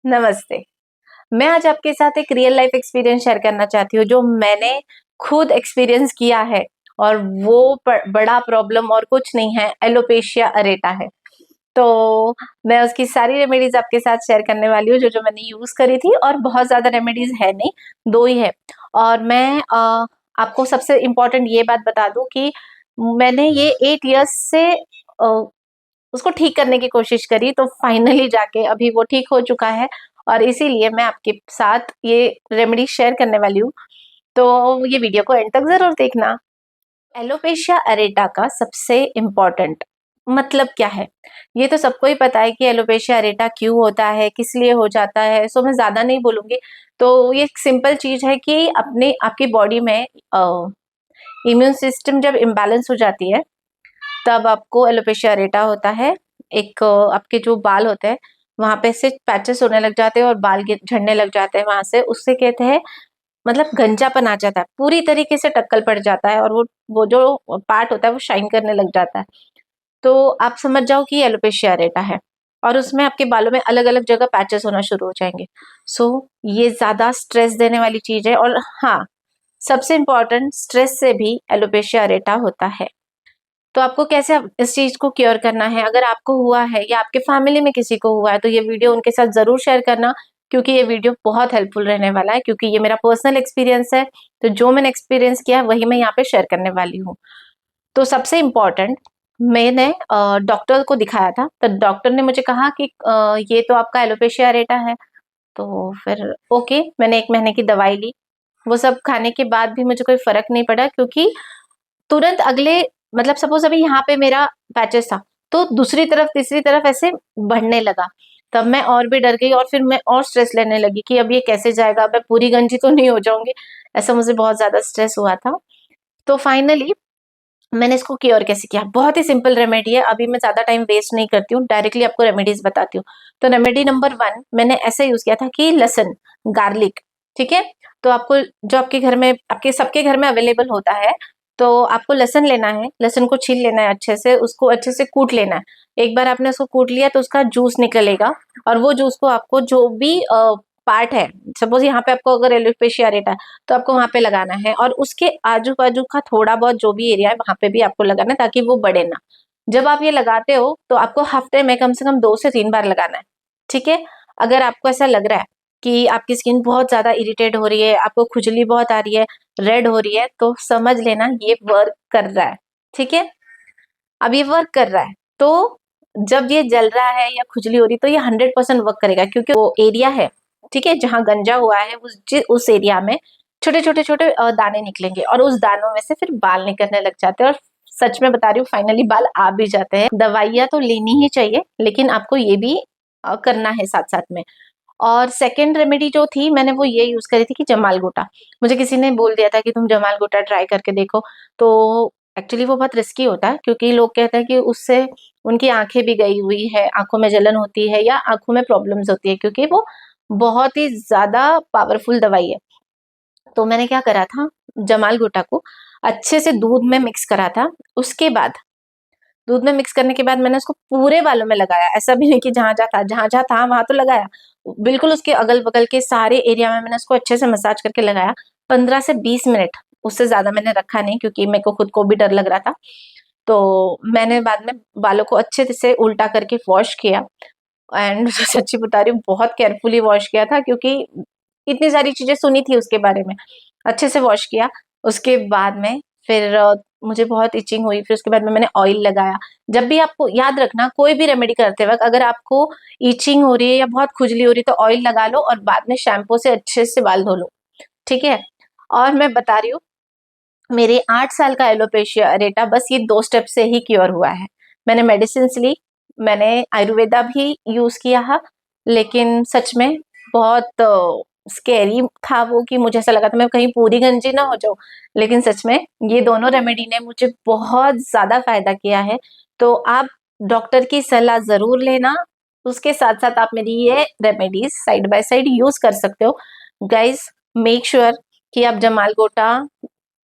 नमस्ते। मैं आज आपके साथ एक रियल लाइफ एक्सपीरियंस शेयर करना चाहती हूँ जो मैंने खुद एक्सपीरियंस किया है। और वो बड़ा प्रॉब्लम और कुछ नहीं है, एलोपेशिया अरेटा है। तो मैं उसकी सारी रेमेडीज आपके साथ शेयर करने वाली हूँ जो जो मैंने यूज करी थी, और बहुत ज्यादा रेमेडीज है नहीं, दो ही है। और मैं आपको सबसे इम्पोर्टेंट ये बात बता दूं कि मैंने ये 8 इयर्स से उसको ठीक करने की कोशिश करी, तो फाइनली जाके अभी वो ठीक हो चुका है। और इसीलिए मैं आपके साथ ये रेमेडी शेयर करने वाली हूँ। तो ये वीडियो को एंड तक जरूर देखना। एलोपेशिया अरेटा का सबसे इम्पोर्टेंट मतलब क्या है, ये तो सबको ही पता है कि एलोपेशिया अरेटा क्यों होता है, किस लिए हो जाता है, सो मैं ज्यादा नहीं बोलूंगी। तो ये एक सिंपल चीज है कि अपने आपकी बॉडी में इम्यून सिस्टम जब इम्बैलेंस हो जाती है, तब आपको एलोपेशिया अरेटा होता है। एक आपके जो बाल होते हैं वहां पे से पैचेस होने लग जाते हैं और बाल झड़ने लग जाते हैं वहां से, उससे कहते हैं मतलब गंजापन आ जाता है, पूरी तरीके से टक्कल पड़ जाता है और वो जो पार्ट होता है वो शाइन करने लग जाता है। तो आप समझ जाओ कि एलोपेशिया अरेटा है। और उसमें आपके बालों में अलग अलग जगह पैचेस होना शुरू हो जाएंगे। सो ये ज्यादा स्ट्रेस देने वाली चीज है। और हाँ, सबसे इम्पोर्टेंट, स्ट्रेस से भी एलोपेशिया अरेटा होता है। तो आपको कैसे इस चीज को क्योर करना है, अगर आपको हुआ है या आपके फैमिली में किसी को हुआ है तो ये वीडियो उनके साथ जरूर शेयर करना, क्योंकि ये वीडियो बहुत हेल्पफुल रहने वाला है, क्योंकि ये मेरा पर्सनल एक्सपीरियंस है। तो जो मैंने एक्सपीरियंस किया है वही मैं यहाँ पे शेयर करने वाली हूँ। तो सबसे इम्पोर्टेंट, मैंने डॉक्टर को दिखाया था, तो डॉक्टर ने मुझे कहा कि ये तो आपका एलोपेशिया अरेटा है। तो फिर ओके, मैंने 1 महीने की दवाई ली। वो सब खाने के बाद भी मुझे कोई फर्क नहीं पड़ा, क्योंकि तुरंत अगले, मतलब सपोज अभी यहाँ पे मेरा पैचेस था, तो दूसरी तरफ तीसरी तरफ ऐसे बढ़ने लगा। तब मैं और भी डर गई और फिर मैं और स्ट्रेस लेने लगी कि अब ये कैसे जाएगा, मैं पूरी गंजी तो नहीं हो जाऊंगी। ऐसा मुझे बहुत ज्यादा स्ट्रेस हुआ था। तो फाइनली मैंने इसको क्योर कैसे किया, बहुत ही सिंपल रेमेडी है। अभी मैं ज्यादा टाइम वेस्ट नहीं करती हूँ, डायरेक्टली आपको रेमेडीज बताती हूँ। तो रेमेडी नंबर 1 मैंने ऐसे यूज किया था कि लहसुन, गार्लिक, ठीक है। तो आपको जो आपके घर में, आपके सबके घर में अवेलेबल होता है, तो आपको लहसुन लेना है। लहसुन को छील लेना है अच्छे से, उसको अच्छे से कूट लेना है। एक बार आपने उसको कूट लिया तो उसका जूस निकलेगा। और वो जूस को आपको जो भी पार्ट है, सपोज यहाँ पे आपको अगर एलोपेशिया अरेटा है तो आपको वहां पे लगाना है, और उसके आजू बाजू का थोड़ा बहुत जो भी एरिया है वहां पे भी आपको लगाना है, ताकि वो बढ़े ना। जब आप ये लगाते हो तो आपको हफ्ते में कम से कम 2 से 3 बार लगाना है, ठीक है। अगर आपको ऐसा लग रहा है कि आपकी स्किन बहुत ज्यादा इरिटेट हो रही है, आपको खुजली बहुत आ रही है, रेड हो रही है, तो समझ लेना ये वर्क कर रहा है, ठीक है। अब ये वर्क कर रहा है, तो जब ये जल रहा है या खुजली हो रही है तो ये 100% वर्क करेगा, क्योंकि वो एरिया है, ठीक है, जहां गंजा हुआ है, उस एरिया में छोटे छोटे छोटे दाने निकलेंगे, और उस दानों में से फिर बाल निकलने लग जाते हैं। और सच में बता रही हूँ, फाइनली बाल आ भी जाते हैं। दवाइयां तो लेनी ही चाहिए, लेकिन आपको ये भी करना है साथ साथ में। और सेकेंड रेमेडी जो थी, मैंने वो ये यूज करी थी कि जमाल गोटा। मुझे किसी ने बोल दिया था कि तुम जमाल गोटा ट्राई करके देखो। तो एक्चुअली वो बहुत रिस्की होता है, क्योंकि लोग कहते हैं कि उससे उनकी आंखें भी गई हुई है, आंखों में जलन होती है या आंखों में प्रॉब्लम्स होती है, क्योंकि वो बहुत ही ज्यादा पावरफुल दवाई है। तो मैंने क्या करा था, जमाल गोटा को अच्छे से दूध में मिक्स करा था। उसके बाद दूध में मिक्स करने के बाद मैंने उसको पूरे बालों में लगाया, ऐसा भी नहीं कि जहां जहां था वहां तो लगाया, बिल्कुल उसके अगल बगल के सारे एरिया में मैंने उसको अच्छे से मसाज करके लगाया। 15 से 20 मिनट, उससे ज्यादा मैंने रखा नहीं, क्योंकि मेरे को खुद को भी डर लग रहा था। तो मैंने बाद में बालों को अच्छे से उल्टा करके वॉश किया। एंड सच्ची बता रही हूँ, बहुत केयरफुली वॉश किया था, क्योंकि इतनी सारी चीजें सुनी थी उसके बारे में। अच्छे से वॉश किया। उसके बाद में फिर मुझे बहुत इचिंग हुई, फिर उसके बाद में मैंने ऑयल लगाया। जब भी आपको याद रखना, कोई भी रेमेडी करते वक्त अगर आपको इचिंग हो रही है या बहुत खुजली हो रही है तो ऑयल लगा लो, और बाद में शैम्पू से अच्छे से बाल धो लो, ठीक है। और मैं बता रही हूँ, मेरे 8 साल का एलोपेशिया अरेटा बस ये 2 स्टेप से ही क्योर हुआ है। मैंने मेडिसिन ली, मैंने आयुर्वेदा भी यूज किया है, लेकिन सच में बहुत स्केरी था वो, कि मुझे ऐसा लगा था मैं कहीं पूरी गंजी ना हो जाऊं। लेकिन सच में ये दोनों रेमेडी ने मुझे बहुत ज्यादा फायदा किया है। तो आप डॉक्टर की सलाह जरूर लेना, उसके साथ साथ आप मेरी ये remedies side by side use कर सकते हो। गाइज, मेक श्योर कि आप जमाल गोटा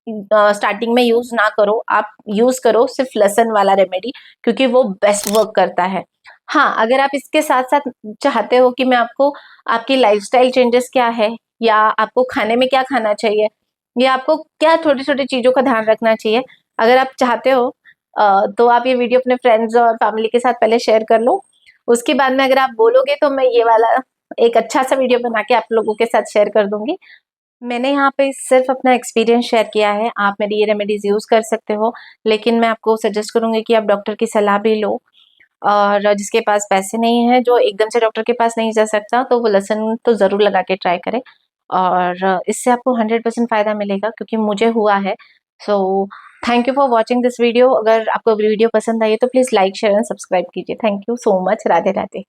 स्टार्टिंग में यूज ना करो, आप यूज करो सिर्फ लहसुन वाला रेमेडी, क्योंकि वो बेस्ट वर्क करता है। हाँ, अगर आप इसके साथ-साथ चाहते हो कि मैं आपको आपकी लाइफ़स्टाइल चेंजेस क्या है या आपको खाने में क्या खाना चाहिए या आपको क्या छोटी-छोटी चीज़ों का ध्यान रखना चाहिए, अगर आप चाहते हो तो आप ये वीडियो अपने फ्रेंड्स और फैमिली के साथ पहले शेयर कर लो। उसके बाद में अगर आप बोलोगे तो मैं ये वाला एक अच्छा-सा वीडियो बना के आप लोगों के साथ शेयर कर दूँगी। मैंने यहाँ पे सिर्फ़ अपना एक्सपीरियंस शेयर किया है, आप मेरी ये रेमेडीज़ यूज़ कर सकते हो, लेकिन मैं आपको सजेस्ट करूँगी कि आप डॉक्टर की सलाह भी लो। और जिसके पास पैसे नहीं हैं, जो एकदम से डॉक्टर के पास नहीं जा सकता, तो वो लहसुन तो ज़रूर लगा के ट्राई करे और इससे आपको 100% फ़ायदा मिलेगा क्योंकि मुझे हुआ है। So thank you for watching this video. अगर आपको वीडियो पसंद आई है तो please like, share and subscribe कीजिए। Thank you so much. Radhe Radhe.